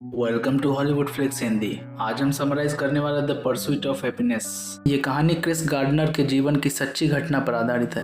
Welcome to Hollywood flicks Hindi. आज हम summarise करने वाला द परस्यूट ऑफ हैप्पीनेस। ये कहानी क्रिस गार्डनर के जीवन की सच्ची घटना पर आधारित है।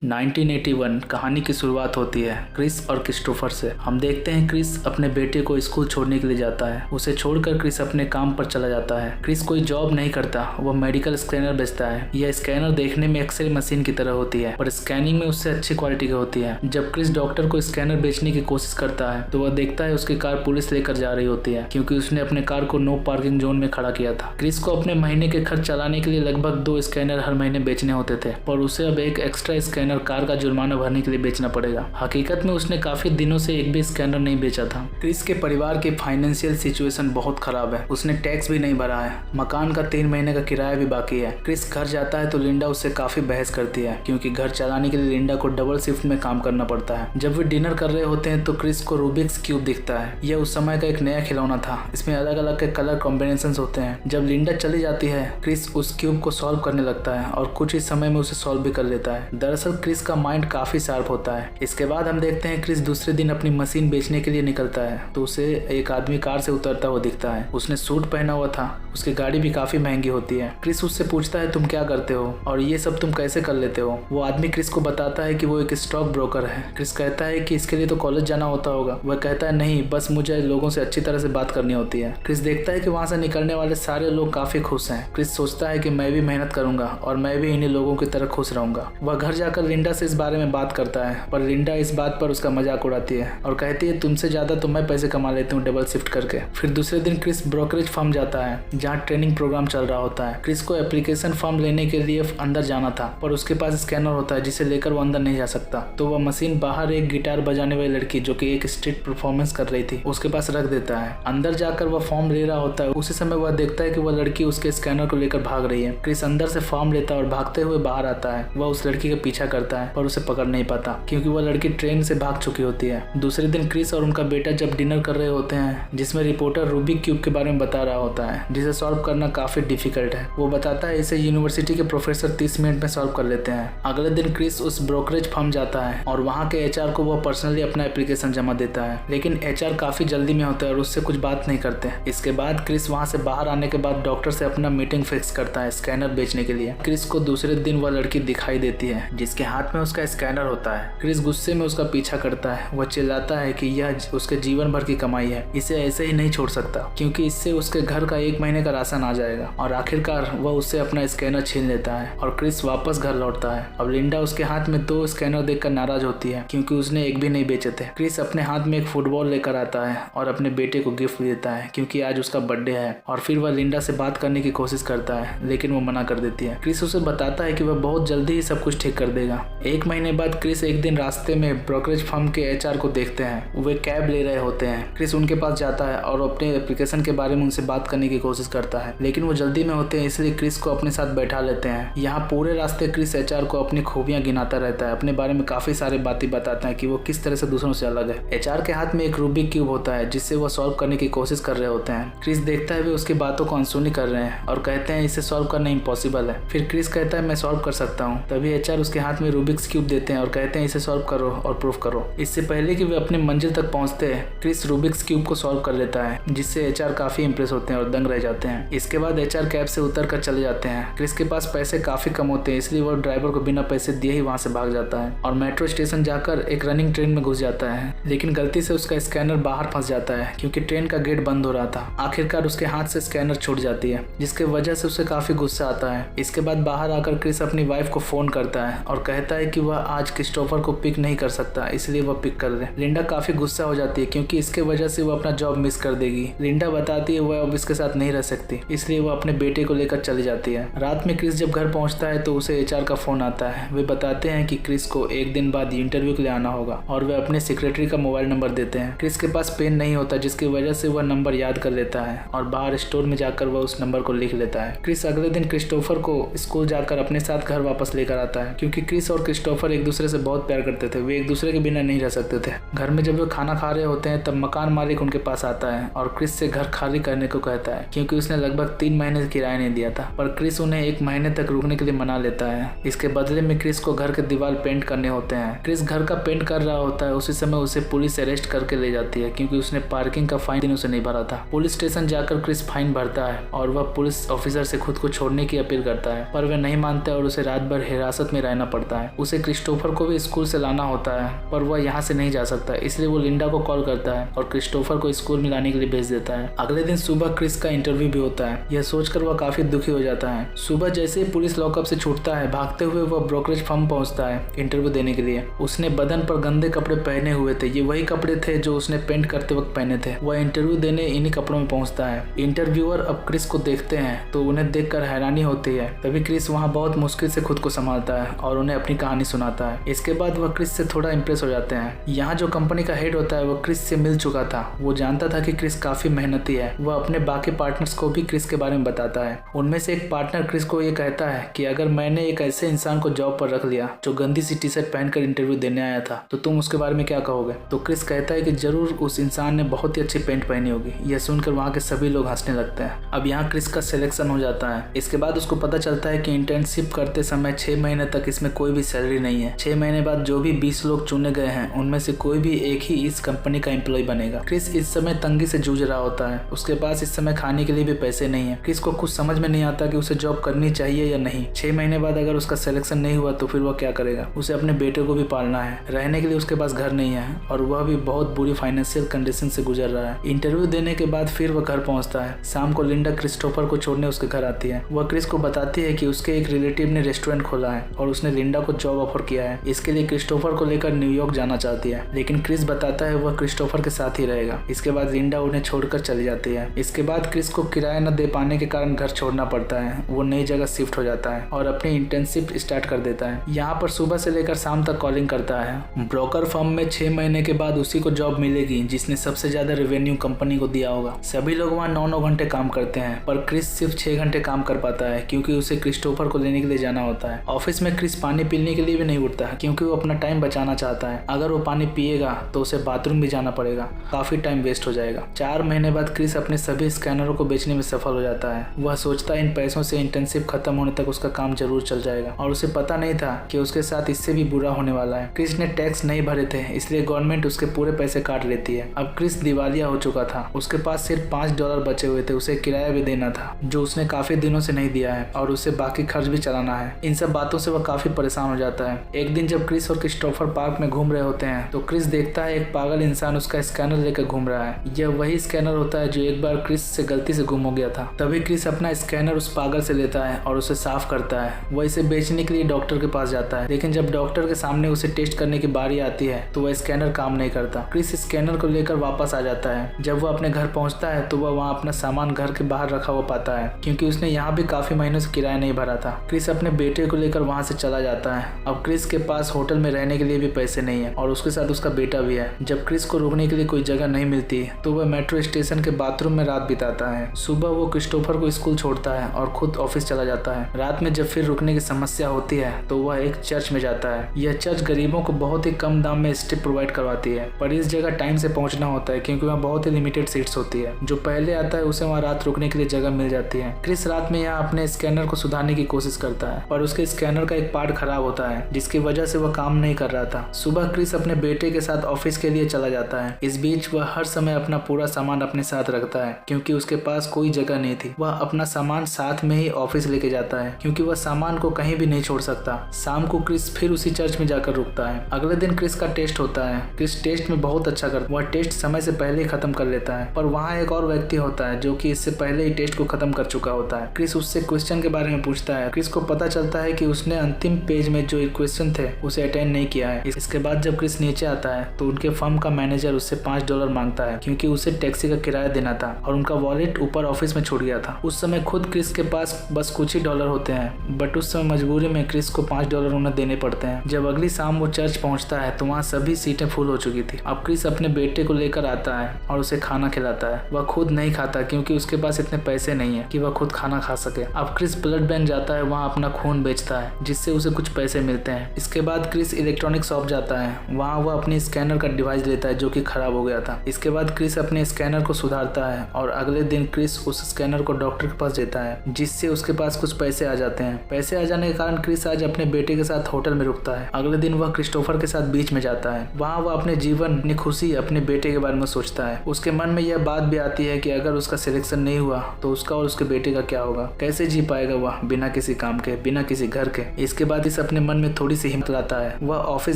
1981 कहानी की शुरुआत होती है क्रिस और क्रिस्टोफर से। हम देखते हैं क्रिस अपने बेटे को स्कूल छोड़ने के लिए जाता है। उसे छोड़कर क्रिस अपने काम पर चला जाता है। क्रिस कोई जॉब नहीं करता, वह मेडिकल स्कैनर बेचता है। यह स्कैनर देखने में एक्सरे मशीन की तरह होती है पर स्कैनिंग में उससे अच्छी क्वालिटी की होती है। जब क्रिस डॉक्टर को स्कैनर बेचने की कोशिश करता है तो वह देखता है उसकी कार पुलिस लेकर जा रही होती है क्योंकि उसने अपने कार को नो पार्किंग जोन में खड़ा किया था। क्रिस को अपने महीने के खर्च चलाने के लिए लगभग 2 स्कैनर हर महीने बेचने होते थे पर उसे अब एक एक्स्ट्रा स्कैनर कार का जुर्माना भरने के लिए बेचना पड़ेगा। हकीकत में उसने काफी दिनों से एक भी स्कैनर नहीं बेचा था। क्रिस के परिवार की फाइनेंशियल सिचुएशन बहुत खराब है। उसने टैक्स भी नहीं भरा है, मकान का 3 महीने का किराया भी बाकी है। क्रिस घर जाता है तो लिंडा उससे काफी बहस करती है क्योंकि घर चलाने के लिए लिंडा को डबल शिफ्ट में काम करना पड़ता है। जब वे डिनर कर रहे होते हैं तो क्रिस को रूबिक्स क्यूब दिखता है। यह उस समय का एक नया खिलौना था। इसमें अलग अलग के कलर कॉम्बिनेशन होते हैं। जब लिंडा चली जाती है क्रिस उस क्यूब को सॉल्व करने लगता है और कुछ ही समय में उसे सॉल्व भी कर लेता है। दरअसल क्रिस का माइंड काफी शार्प होता है। इसके बाद हम देखते हैं क्रिस दूसरे दिन अपनी मशीन बेचने के लिए निकलता है तो उसे एक आदमी कार से उतरता हुआ दिखता है। उसने सूट पहना हुआ था। उसकी गाड़ी भी काफी महंगी होती है। क्रिस उससे पूछता है तुम क्या करते हो और ये सब तुम कैसे कर लेते हो। वो आदमी क्रिस को बताता है कि वो एक स्टॉक ब्रोकर है। क्रिस कहता है कि इसके लिए तो कॉलेज जाना होता होगा। वह कहता है नहीं, बस मुझे लोगों से अच्छी तरह से बात करनी होती है। क्रिस देखता है कि वहाँ से निकलने वाले सारे लोग काफी खुश हैं। क्रिस सोचता है कि मैं भी मेहनत करूंगा और मैं भी इन्हीं लोगों की तरह खुश रहूंगा। वह घर जाकर लिंडा से इस बारे में बात करता है पर लिंडा इस बात पर उसका मजाक उड़ाती है और कहती है तुमसे ज्यादा तो मैं पैसे कमा लेती हूँ डबल शिफ्ट करके। फिर दूसरे दिन क्रिस ब्रोकरेज फर्म जाता है जहाँ ट्रेनिंग प्रोग्राम चल रहा होता है। क्रिस को एप्लीकेशन फॉर्म लेने के लिए अंदर जाना था पर उसके पास स्कैनर होता है जिसे लेकर वो अंदर नहीं जा सकता। तो वह मशीन बाहर एक गिटार बजाने वाली लड़की जो कि एक स्ट्रीट परफॉर्मेंस कर रही थी उसके पास रख देता है। अंदर जाकर वह फॉर्म ले रहा होता है। उसी समय वह देखता है कि वह लड़की उसके स्कैनर को लेकर भाग रही है। क्रिस अंदर से फॉर्म लेता है और भागते हुए बाहर आता है। वह उस लड़की का पीछा करता है पर उसे पकड़ नहीं पाता क्योंकि वह लड़की ट्रेन से भाग चुकी होती है। दूसरे दिन क्रिस और उनका बेटा जब डिनर कर रहे होते हैं जिसमें रिपोर्टर रूबिक क्यूब के बारे में बता रहा होता है जिसे सॉल्व करना काफी डिफिकल्ट है। वो बताता है इसे यूनिवर्सिटी के प्रोफेसर 30 मिनट में सॉल्व कर लेते हैं। अगले दिन क्रिस उस ब्रोकरेज फर्म जाता है और वहाँ के एचआर को वो पर्सनली अपना एप्लीकेशन जमा देता है लेकिन एचआर काफी जल्दी में होता है और उससे कुछ बात नहीं करते। इसके बाद क्रिस वहाँ से बाहर आने के बाद डॉक्टर से अपना मीटिंग फिक्स करता है स्कैनर बेचने के लिए। क्रिस को दूसरे दिन वह लड़की दिखाई देती है जिसके हाथ में उसका स्कैनर होता है। क्रिस गुस्से में उसका पीछा करता है। वह चिल्लाता है कि यह उसके जीवन भर की कमाई है, इसे ऐसे ही नहीं छोड़ सकता क्योंकि इससे उसके घर का 1 महीने का राशन आ जाएगा। और आखिरकार वह उससे अपना स्कैनर छीन लेता है और क्रिस वापस घर लौटता है। अब लिंडा उसके हाथ में 2 स्कैनर देखकर नाराज होती है क्योंकि उसने एक भी नहीं बेचे थे। क्रिस अपने हाथ में एक फुटबॉल लेकर आता है और अपने बेटे को गिफ्ट देता है क्योंकि आज उसका बर्थडे है। और फिर वह लिंडा से बात करने की कोशिश करता है लेकिन वो मना कर देती है। क्रिस उसे बताता है कि वह बहुत जल्दी ही सब कुछ ठीक कर देगा। 1 महीने बाद क्रिस एक दिन रास्ते में ब्रोकरेज फर्म के एचआर को देखते हैं। वे कैब ले रहे होते हैं। क्रिस उनके पास जाता है और अपने एप्लीकेशन के बारे में उनसे बात करने की कोशिश करता है लेकिन वो जल्दी में होते हैं इसलिए क्रिस को अपने साथ बैठा लेते हैं। यहाँ पूरे रास्ते क्रिस एचआर को अपनी खूबियां गिनाता रहता है, अपने बारे में काफी सारी बातें बताता है कि वो किस तरह से दूसरों से अलग है। एचआर के हाथ में एक रूबिक क्यूब होता है जिससे वो सॉल्व करने की कोशिश कर रहे होते हैं। क्रिस देखता है वे उसकी बातों को अनसुनी कर रहे हैं और कहते हैं इसे सॉल्व करना इम्पॉसिबल है। फिर क्रिस कहता है मैं सॉल्व कर सकता हूँ। तभी एचआर उसके हाथ में रूबिक्स क्यूब देते हैं और कहते हैं इसे सॉल्व करो और प्रूफ करो। इससे पहले कि वे अपने मंजिल तक पहुंचते हैं क्रिस रूबिक्स क्यूब को सॉल्व कर लेता है जिससे एचआर काफी इंप्रेस होते हैं और दंग रह जाते हैं। इसके बाद एचआर कैब से उतर कर चले जाते हैं। क्रिस के पास पैसे काफी कम होते हैं इसलिए वो ड्राइवर को बिना पैसे दिए ही वहां से भाग जाता है और मेट्रो स्टेशन जाकर एक रनिंग ट्रेन में घुस जाता है लेकिन गलती से उसका स्कैनर बाहर फंस जाता है क्योंकि ट्रेन का गेट बंद हो रहा था। आखिरकार उसके हाथ से स्कैनर छूट जाती है जिसके वजह से उसे काफी गुस्सा आता है। इसके बाद बाहर आकर क्रिस अपनी वाइफ को फोन करता है और कहता है कि वह आज क्रिस्टोफर को पिक नहीं कर सकता इसलिए वह पिक कर ले। लिंडा काफी गुस्सा हो जाती है क्योंकि इसके वजह से वो अपना जॉब मिस कर देगी। लिंडा बताती है वह अब इसके साथ नहीं रह सकती इसलिए वो अपने बेटे को लेकर चली जाती है। रात में क्रिस जब घर पहुंचता है तो उसे एचआर का फोन आता है। वे बताते हैं कि क्रिस को 1 दिन बाद इंटरव्यू के लिए आना होगा और वे अपने सेक्रेटरी का मोबाइल नंबर देते हैं। क्रिस के पास पेन नहीं होता जिसकी वजह से वह नंबर याद कर लेता है और बाहर स्टोर में जाकर वह उस नंबर को लिख लेता है। क्रिस अगले दिन क्रिस्टोफर को स्कूल जाकर अपने साथ घर वापस लेकर आता है क्योंकि क्रिस क्रिस और क्रिस्टोफर एक दूसरे से बहुत प्यार करते थे। वे एक दूसरे के बिना नहीं रह सकते थे। घर में जब वे खाना खा रहे होते हैं तब मकान मालिक उनके पास आता है और क्रिस से घर खाली करने को कहता है क्योंकि उसने लगभग 3 महीने किराया नहीं दिया था। पर क्रिस उन्हें 1 महीने तक रुकने के लिए मना लेता है। इसके बदले में क्रिस को घर के दीवार पेंट करने होते हैं। क्रिस घर का पेंट कर रहा होता है, उसी समय उसे पुलिस अरेस्ट करके ले जाती है क्योंकि उसने पार्किंग का फाइन दिनों से नहीं भरा था। पुलिस स्टेशन जाकर क्रिस फाइन भरता है और वह पुलिस ऑफिसर से खुद को छोड़ने की अपील करता है, पर वह नहीं मानता और उसे रात भर हिरासत में रहना पड़ता है। उसे क्रिस्टोफर को भी स्कूल से लाना होता है पर वह यहाँ से नहीं जा सकता, इसलिए वो लिंडा को कॉल करता है और क्रिस्टोफर को स्कूल में लाने के लिए भेज देता है। अगले दिन सुबह क्रिस का इंटरव्यू भी होता है। यह सोचकर वह काफी दुखी हो जाता है। सुबह जैसे ही पुलिस लॉकअप से छूटता है, भागते हुए वह ब्रोकरेज फर्म पहुंचता है इंटरव्यू देने के लिए। उसने बदन पर गंदे कपड़े पहने हुए थे। ये वही कपड़े थे जो उसने पेंट करते वक्त पहने थे। वह इंटरव्यू देने इन्हीं कपड़ों में पहुंचता है। इंटरव्यूअर अब क्रिस को देखते हैं तो उन्हें देखकर हैरानी होती है। तभी क्रिस वहां बहुत मुश्किल से खुद को संभालता है और उन्हें अपनी कहानी सुनाता है। इसके बाद वह क्रिस से थोड़ा इंप्रेस हो जाते हैं। यहाँ जो कंपनी का हेड होता है वो क्रिस से मिल चुका था। वो जानता था कि क्रिस काफी मेहनती है। वह अपने बाकी पार्टनर्स को भी क्रिस के बारे में बताता है। उनमें से एक पार्टनर क्रिस को ये कहता है कि अगर मैंने एक ऐसे इंसान को जॉब पर रख लिया जो गंदी सी टी शर्ट पहनकर इंटरव्यू देने आया था तो तुम उसके बारे में क्या कहोगे। तो क्रिस कहता है कि जरूर उस इंसान ने बहुत ही अच्छी पेंट पहनी होगी। यह सुनकर वहाँ के सभी लोग हंसने लगते हैं। अब यहाँ क्रिस का सिलेक्शन हो जाता है। इसके बाद उसको पता चलता है कि इंटर्नशिप करते समय 6 महीने तक इसमें कोई भी सैलरी नहीं है। 6 महीने बाद जो भी 20 लोग चुने गए हैं उनमें से कोई भी एक ही इस कंपनी का एम्प्लॉय बनेगा। क्रिस इस समय तंगी से जूझ रहा होता है। उसके पास इस समय खाने के लिए भी पैसे नहीं है। क्रिस को कुछ समझ में नहीं आता कि उसे जॉब करनी चाहिए या नहीं। 6 महीने बाद अगर उसका सिलेक्शन नहीं हुआ तो फिर वह क्या करेगा। उसे अपने बेटे को भी पालना है। रहने के लिए उसके पास घर नहीं है और वह भी बहुत बुरी फाइनेंशियल कंडीशन से गुजर रहा है। इंटरव्यू देने के बाद फिर वह घर पहुंचता है। शाम को लिंडा क्रिस्टोफर को छोड़ने उसके घर आती है। वह क्रिस को बताती है कि उसके एक रिलेटिव ने रेस्टोरेंट खोला है और उसने लिंडा को जॉब ऑफर किया है। इसके लिए क्रिस्टोफर को लेकर न्यूयॉर्क जाना चाहती है, लेकिन क्रिस बताता है वह क्रिस्टोफर के साथ ही रहेगा। इसके बाद लिंडा उन्हें छोड़कर चली जाती है। इसके बाद क्रिस को किराया न दे पाने के कारण घर छोड़ना पड़ता है। वो नई जगह शिफ्ट हो जाता है और अपनी इंटर्नशिप स्टार्ट कर देता है। यहाँ पर सुबह से लेकर शाम तक कॉलिंग करता है। ब्रोकर फर्म में 6 महीने के बाद उसी को जॉब मिलेगी जिसने सबसे ज्यादा रेवेन्यू कंपनी को दिया होगा। सभी लोग वहाँ 9-9 घंटे काम करते हैं पर क्रिस सिर्फ 6 घंटे काम कर पाता है क्योंकि उसे क्रिस्टोफर को लेने के लिए जाना होता है। ऑफिस में क्रिस पानी पीने के लिए भी नहीं उठता है क्योंकि वो अपना टाइम बचाना चाहता है। अगर वो पानी पिएगा तो उसे बाथरूम भी जाना पड़ेगा, काफी टाइम वेस्ट हो जाएगा। 4 महीने बाद क्रिस अपने सभी स्कैनरों को बेचने में सफल हो जाता है। वह सोचता है इन पैसों से इंटर्नशिप खत्म होने तक उसका काम जरूर चल जाएगा और उसे पता नहीं था कि उसके साथ इससे भी बुरा होने वाला है। क्रिस ने टैक्स नहीं भरे थे इसलिए गवर्नमेंट उसके पूरे पैसे काट लेती है। अब क्रिस दिवालिया हो चुका था। उसके पास सिर्फ $5 बचे हुए थे। उसे किराया भी देना था जो उसने काफी दिनों से नहीं दिया है और उसे बाकी खर्च भी चलाना है। इन सब बातों से वह काफी परेशान हो जाता है। एक दिन जब क्रिस और क्रिस्टोफर पार्क में घूम रहे होते हैं तो क्रिस देखता है एक पागल इंसान उसका स्कैनर लेकर घूम रहा है। यह वही स्कैनर होता है जो एक बार क्रिस से गलती से गुम हो गया था। तभी क्रिस अपना स्कैनर उस पागल से लेता है और उसे साफ करता है। वह इसे बेचने के लिए डॉक्टर के पास जाता है, लेकिन जब डॉक्टर के सामने उसे टेस्ट करने की बारी आती है तो वह स्कैनर काम नहीं करता। क्रिस स्कैनर को लेकर वापस आ जाता है। जब वह अपने घर पहुंचता है तो वह वहाँ अपना सामान घर के बाहर रखा हुआ पाता है क्योंकि उसने यहाँ भी काफी महीनों से किराया नहीं भरा था। क्रिस अपने बेटे को लेकर वहाँ से चला जाता है। अब क्रिस के पास होटल में रहने के लिए भी पैसे नहीं है और उसके साथ उसका बेटा भी है। जब क्रिस को रुकने के लिए कोई जगह नहीं मिलती तो वह मेट्रो स्टेशन के बाथरूम में रात बिताता है। सुबह वो क्रिस्टोफर को स्कूल छोड़ता है और खुद ऑफिस चला जाता है। रात में जब फिर रुकने की समस्या होती है तो वह एक चर्च में जाता है। यह चर्च गरीबों को बहुत ही कम दाम में स्टिप प्रोवाइड करवाती है, पर इस जगह टाइम से पहुंचना होता है क्योंकि वहाँ बहुत ही लिमिटेड सीट्स होती है। जो पहले आता है उसे वहाँ रात रुकने के लिए जगह मिल जाती है। क्रिस रात में यहाँ अपने स्कैनर को सुधारने की कोशिश करता है पर उसके स्कैनर का एक पार्ट खराब होता है जिसकी वजह से वह काम नहीं कर रहा था। सुबह क्रिस अपने बेटे के साथ ऑफिस के लिए चला जाता है। इस बीच वह हर समय अपना पूरा सामान अपने साथ रखता है क्योंकि उसके पास कोई जगह नहीं थी। वह अपना सामान साथ में ही ऑफिस लेके जाता है क्योंकि वह सामान को कहीं भी नहीं छोड़ सकता। शाम को क्रिस फिर उसी चर्च में जाकर रुकता है। अगले दिन क्रिस का टेस्ट होता है। क्रिस टेस्ट में बहुत अच्छा करता है। वह टेस्ट समय से पहले ही खत्म कर लेता है, पर वहाँ एक और व्यक्ति होता है जो कि इससे पहले ही टेस्ट को खत्म कर चुका होता है। क्रिस उससे क्वेश्चन के बारे में पूछता है। क्रिस को पता चलता है कि उसने अंतिम पेज में जो क्वेश्चन थे उसे अटेंड नहीं किया है। इसके बाद जब क्रिस नीचे आता है तो उनके फर्म का मैनेजर उससे $5 मांगता है क्योंकि उसे टैक्सी का किराया देना था और उनका वॉलेट ऊपर ऑफिस में छूट गया था। उस समय खुद क्रिस के पास बस कुछ ही डॉलर होते हैं, बट उस समय मजबूरी में क्रिस को $5 उन्हें देने पड़ते हैं। जब अगली शाम वो चर्च पहुंचता है तो वहाँ सभी सीटें फुल हो चुकी थी। अब क्रिस अपने बेटे को लेकर आता है और उसे खाना खिलाता है। वह खुद नहीं खाता क्योंकि उसके पास इतने पैसे नहीं है कि वह खुद खाना खा सके। अब क्रिस ब्लड बैंक जाता है, वहाँ अपना खून बेचता है जिससे उसे कुछ कुछ पैसे मिलते हैं। इसके बाद क्रिस इलेक्ट्रॉनिक शॉप जाता है। वहाँ वह अपनी स्कैनर का डिवाइस लेता है जो कि खराब हो गया था। इसके बाद क्रिस अपने स्कैनर को सुधारता है और अगले दिन क्रिस उस स्कैनर को डॉक्टर के पास देता है, जिससे उसके पास कुछ पैसे आ जाते हैं। पैसे आ जाने के कारण क्रिस आज अपने बेटे के साथ होटल में रुकता है। अगले दिन वह क्रिस्टोफर के साथ बीच में जाता है। वहाँ वह अपने जीवन, अपनी खुशी, अपने बेटे के बारे में सोचता है। उसके मन में यह बात भी आती है कि अगर उसका सिलेक्शन नहीं हुआ तो उसका और उसके बेटे का क्या होगा, कैसे जी पाएगा वह बिना किसी काम के, बिना किसी घर के। इसके बाद इस अपने मन में थोड़ी सी हिम्मत लाता है। वह ऑफिस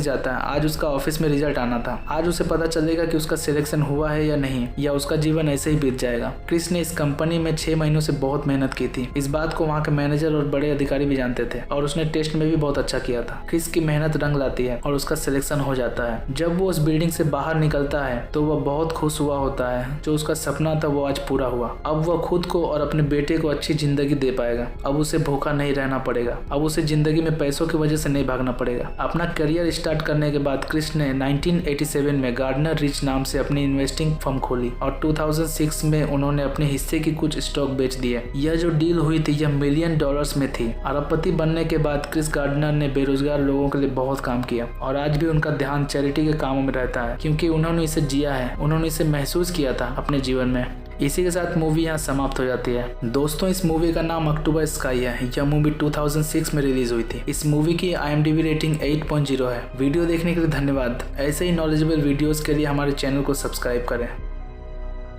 जाता है। आज उसका ऑफिस में रिजल्ट आना था। आज उसे पता चलेगा कि उसका सिलेक्शन हुआ है या नहीं, या उसका जीवन ऐसे ही बीत जाएगा। क्रिस ने इस कंपनी में 6 महीनों से बहुत मेहनत की थी। इस बात को वहाँ के मैनेजर और बड़े अधिकारी भी जानते थे और उसने टेस्ट में भी बहुत अच्छा किया था। क्रिस की मेहनत रंग लाती है और उसका सिलेक्शन हो जाता है। जब वो उस बिल्डिंग से बाहर निकलता है तो वह बहुत खुश हुआ होता है। जो उसका सपना था वो आज पूरा हुआ। अब वह खुद को और अपने बेटे को अच्छी जिंदगी दे पाएगा। अब उसे भूखा नहीं रहना पड़ेगा। अब उसे जिंदगी में पैसों की वजह से नहीं भागना पड़ेगा। अपना करियर स्टार्ट करने के बाद क्रिस ने 1987 में गार्डनर रिच नाम से अपनी इन्वेस्टिंग फर्म खोली और 2006 में उन्होंने अपने हिस्से की कुछ स्टॉक बेच दिए। यह जो डील हुई थी यह $1 मिलियन में थी। अरबपति बनने के बाद क्रिस गार्डनर ने बेरोजगार लोगों के लिए बहुत काम किया और आज भी उनका ध्यान चैरिटी के कामों में रहता है, क्योंकि उन्होंने इसे जिया है, उन्होंने इसे महसूस किया था अपने जीवन में। इसी के साथ मूवी यहाँ समाप्त हो जाती है। दोस्तों, इस मूवी का नाम अक्टूबर स्काई है। यह मूवी 2006 में रिलीज हुई थी। इस मूवी की IMDb रेटिंग 8.0 है। वीडियो देखने के लिए धन्यवाद। ऐसे ही नॉलेजेबल वीडियोस के लिए हमारे चैनल को सब्सक्राइब करें।